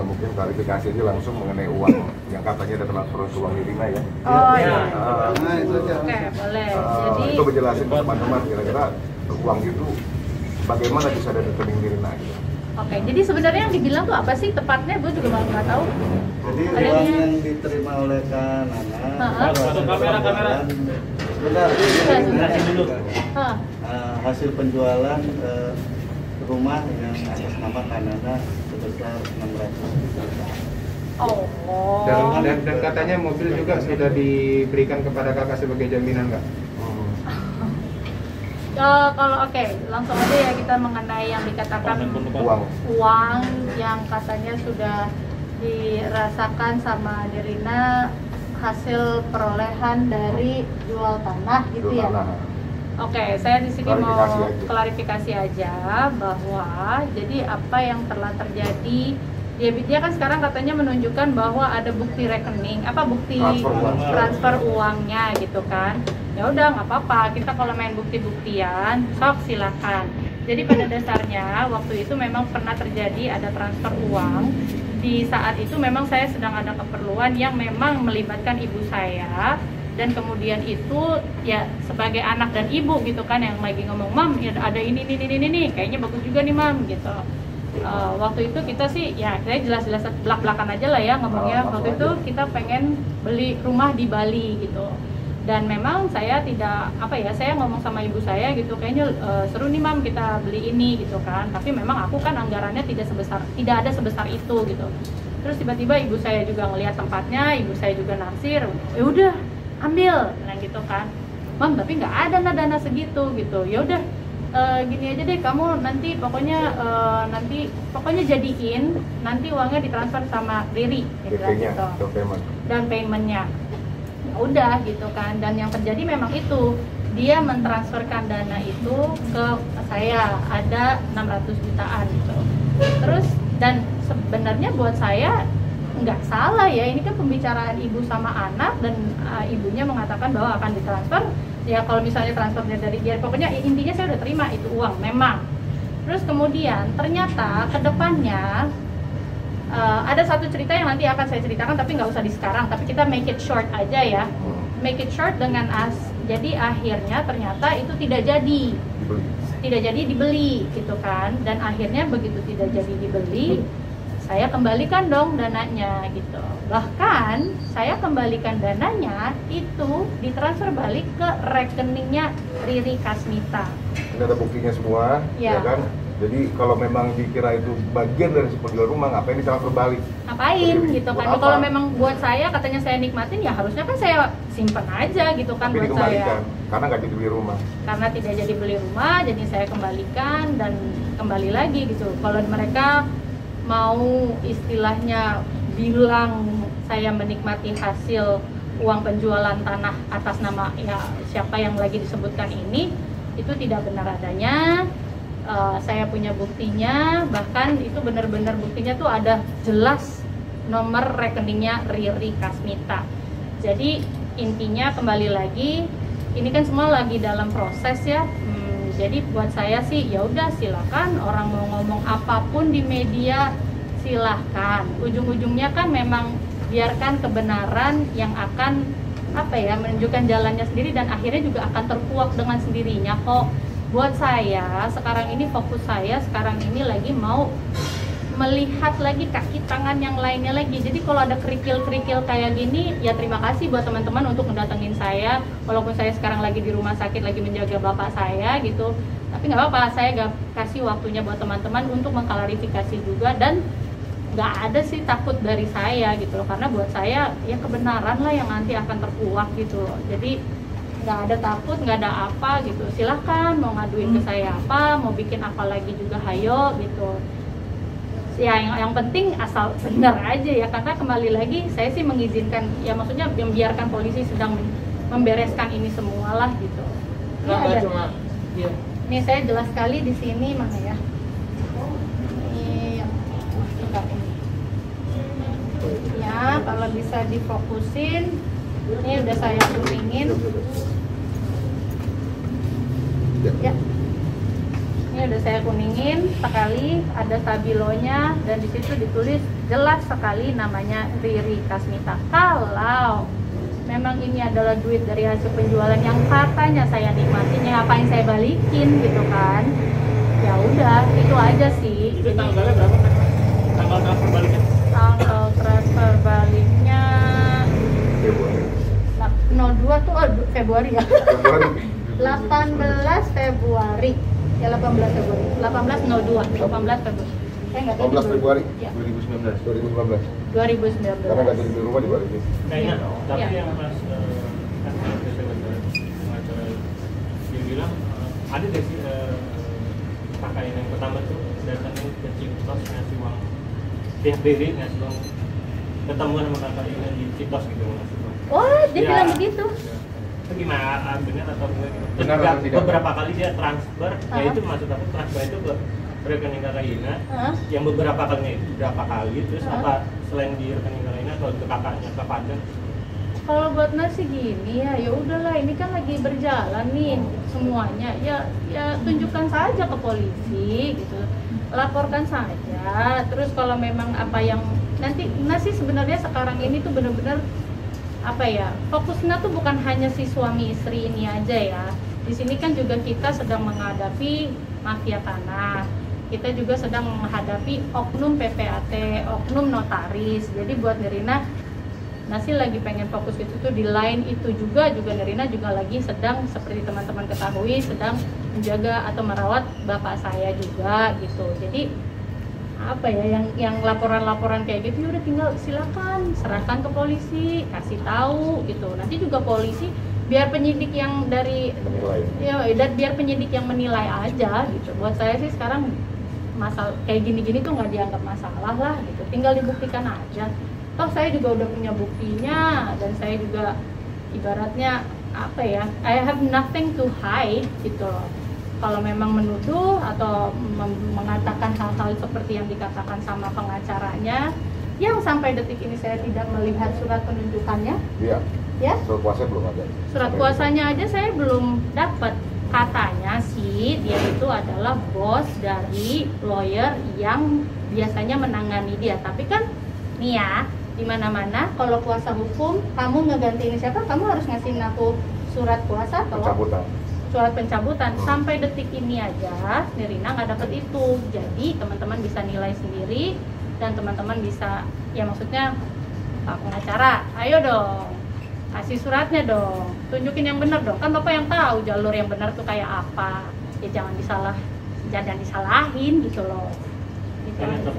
mungkin klarifikasi aja langsung mengenai uang yang katanya ada transfer ke uang Nirina ya. Oh iya. Itu aja. Oke, boleh. Jadi itu menjelasin ke teman-teman kira-kira uang itu bagaimana bisa ada di rekening Nirina gitu. Oke, jadi sebenarnya yang dibilang tuh apa sih tepatnya? Gue juga malah nggak tahu. Jadi uang yang diterima oleh Kak Nana, kamera. sebentar, Sebentar. hasil penjualan rumah yang atas nama Kak Nana sebesar 600 juta. Oh. Dan katanya mobil juga sudah diberikan kepada kakak sebagai jaminan nggak? Kalau oke, langsung aja ya kita mengenai yang dikatakan uang yang katanya sudah dirasakan sama Nirina hasil perolehan dari jual tanah gitu ya. Oke, saya di sini mau klarifikasi aja bahwa jadi apa yang telah terjadi, dia kan sekarang katanya menunjukkan bahwa ada bukti rekening, bukti transfer uangnya gitu kan. Ya udah nggak apa-apa, kita kalau main bukti-buktian sok silakan. Jadi pada dasarnya waktu itu memang pernah terjadi ada transfer uang. Di saat itu memang saya sedang ada keperluan yang memang melibatkan ibu saya, dan kemudian itu ya sebagai anak dan ibu gitu kan yang lagi ngomong, "Mam, ya ada ini kayaknya bagus juga nih Mam," gitu. Waktu itu kita sih ya saya jelas-jelas belak-belakan aja lah ya ngomongnya. Waktu itu kita pengen beli rumah di Bali gitu. Dan memang saya tidak saya ngomong sama ibu saya gitu, kayaknya seru nih Mam kita beli ini gitu kan. Tapi memang aku kan anggarannya tidak ada sebesar itu gitu. Terus tiba-tiba ibu saya juga ngelihat tempatnya, ibu saya juga naksir, ya udah ambil, nah gitu kan. Mam, tapi nggak ada dana segitu gitu. Ya udah gini aja deh, kamu nanti pokoknya jadiin, nanti uangnya ditransfer sama Riri gitu. Dan paymentnya udah gitu kan. Dan yang terjadi memang itu dia mentransferkan dana itu ke saya, ada 600 jutaan gitu. Terus dan sebenarnya buat saya nggak salah ya, ini kan pembicaraan ibu sama anak, dan ibunya mengatakan bahwa akan ditransfer ya, kalau misalnya transfernya dari dia, pokoknya intinya saya udah terima itu uang memang. Terus kemudian ternyata kedepannya ada satu cerita yang nanti akan saya ceritakan, tapi nggak usah di sekarang, tapi kita make it short aja ya. Make it short dengan jadi akhirnya ternyata itu tidak jadi dibeli gitu kan. Dan akhirnya begitu tidak jadi dibeli, saya kembalikan dong dananya gitu. Bahkan saya kembalikan dananya itu ditransfer balik ke rekeningnya Riri Kasmita. Ini ada buktinya semua, ya kan? Jadi kalau memang dikira itu bagian dari penjual rumah, ngapain ditransfer balik? Ngapain gitu kan? Kalau memang buat saya katanya saya nikmatin, ya harusnya kan saya simpan aja gitu kan. Tapi buat saya. Karena nggak jadi beli rumah. Karena tidak jadi beli rumah, jadi saya kembalikan dan kembali lagi gitu. Kalau mereka mau istilahnya bilang saya menikmati hasil uang penjualan tanah atas nama ya siapa yang lagi disebutkan ini, itu tidak benar adanya. Saya punya buktinya, bahkan itu benar-benar buktinya tuh ada jelas nomor rekeningnya Riri Kasmita. Jadi intinya kembali lagi, ini kan semua lagi dalam proses ya. Jadi buat saya sih ya udah silakan, orang mau ngomong apapun di media silahkan. Ujung-ujungnya kan memang biarkan kebenaran yang akan menunjukkan jalannya sendiri, dan akhirnya juga akan terkuak dengan sendirinya kok. Buat saya sekarang ini, fokus saya sekarang ini lagi mau melihat lagi kaki tangan yang lainnya lagi. Jadi kalau ada kerikil-kerikil kayak gini, ya terima kasih buat teman-teman untuk mendatengin saya, walaupun saya sekarang lagi di rumah sakit lagi menjaga bapak saya gitu. Tapi nggak apa-apa, saya gak kasih waktunya buat teman-teman untuk mengklarifikasi juga, dan nggak ada sih takut dari saya gitu loh, karena buat saya ya kebenaran lah yang nanti akan terkuak gitu loh. Jadi nggak ada takut, nggak ada apa gitu. Silahkan mau ngaduin ke saya apa, mau bikin apa lagi juga hayo gitu. Ya yang penting asal benar aja ya, karena kembali lagi saya sih mengizinkan, ya maksudnya membiarkan polisi sedang membereskan ini semua lah gitu. Ini ada. Ini saya jelas sekali di sini, mana ya? Ini yang ini. Ya kalau bisa difokusin. Ini udah saya kuringin. Ya. Ini udah udah saya kuningin sekali, ada stabilonya, dan di situ ditulis jelas sekali namanya Riri Kasmita. Kalau memang ini adalah duit dari hasil penjualan yang katanya saya nikmatin, ya ngapain saya balikin gitu kan? Ya udah, itu aja sih. Itu tanggalnya berapa kan? Tanggal transfer baliknya? Tanggal transfer baliknya Februari. 02 tuh Februari ya. Februari. 18 Februari. Ya 18 Februari. 1802. 18 Februari. Saya nggak tahu. 18 Februari Ya. 2019. 2019. 2019. Karena nggak jadi di rumah dibalikin. Kayaknya, tapi Iya. yang pas kan pengacara dia bilang ada deh sih kakak yang pertama tuh datangin ke Citos ngasih uang, pihak diri ngasih uang, ketemuan sama kakak ini di Citos gitu ngasih uang. Wah, dia Ya. bilang begitu. Itu gimana, benar atau enggak gitu? Benar Dan atau tidak? beberapa kali dia transfer, ya Hah? itu maksud aku transfer itu ke rekening kakak Ina, Hah? yang beberapa kalinya itu berapa kali, terus Hah? apa selain di rekening kakak Ina atau ke kakaknya ke Paden? Kalau buat nasi gini ya udahlah, ini kan lagi berjalan nih semuanya, ya tunjukkan saja ke polisi gitu, laporkan saja. Terus kalau memang apa yang nanti nasi sebenarnya sekarang ini tuh benar-benar apa ya, fokusnya tuh bukan hanya si suami istri ini aja ya. Di sini kan juga kita sedang menghadapi mafia tanah, kita juga sedang menghadapi oknum PPAT, oknum notaris. Jadi buat Nirina, Nasi lagi pengen fokus itu tuh di lain itu juga Nirina juga lagi sedang, seperti teman-teman ketahui, sedang menjaga atau merawat bapak saya juga gitu. Jadi apa ya, yang laporan-laporan kayak gitu, udah tinggal silakan serahkan ke polisi, kasih tahu gitu. Nanti juga polisi biar penyidik yang dari Menilai. ya, dan biar penyidik yang menilai aja gitu. Buat saya sih sekarang masalah kayak gini-gini tuh nggak dianggap masalah lah gitu, tinggal dibuktikan aja. Toh saya juga udah punya buktinya, dan saya juga ibaratnya apa ya, I have nothing to hide gitu loh. Kalau memang menuduh atau mengatakan hal-hal seperti yang dikatakan sama pengacaranya, yang sampai detik ini saya tidak melihat surat penunjukannya, Iya. ya. Surat kuasa belum ada. Surat kuasanya aja saya belum dapat. Katanya sih dia itu adalah bos dari lawyer yang biasanya menangani dia. Tapi kan nih ya, di mana-mana kalau kuasa hukum kamu ngegantiin siapa, kamu harus ngasihin aku surat kuasa atau Pencabutan. surat pencabutan. Sampai detik ini aja Nirina nggak dapet itu. Jadi teman-teman bisa nilai sendiri, dan teman-teman bisa, ya maksudnya Pak pengacara, ayo dong kasih suratnya dong, tunjukin yang benar dong, kan bapak yang tahu jalur yang benar tuh kayak apa. Ya jangan disalahin gitu loh gitu aja.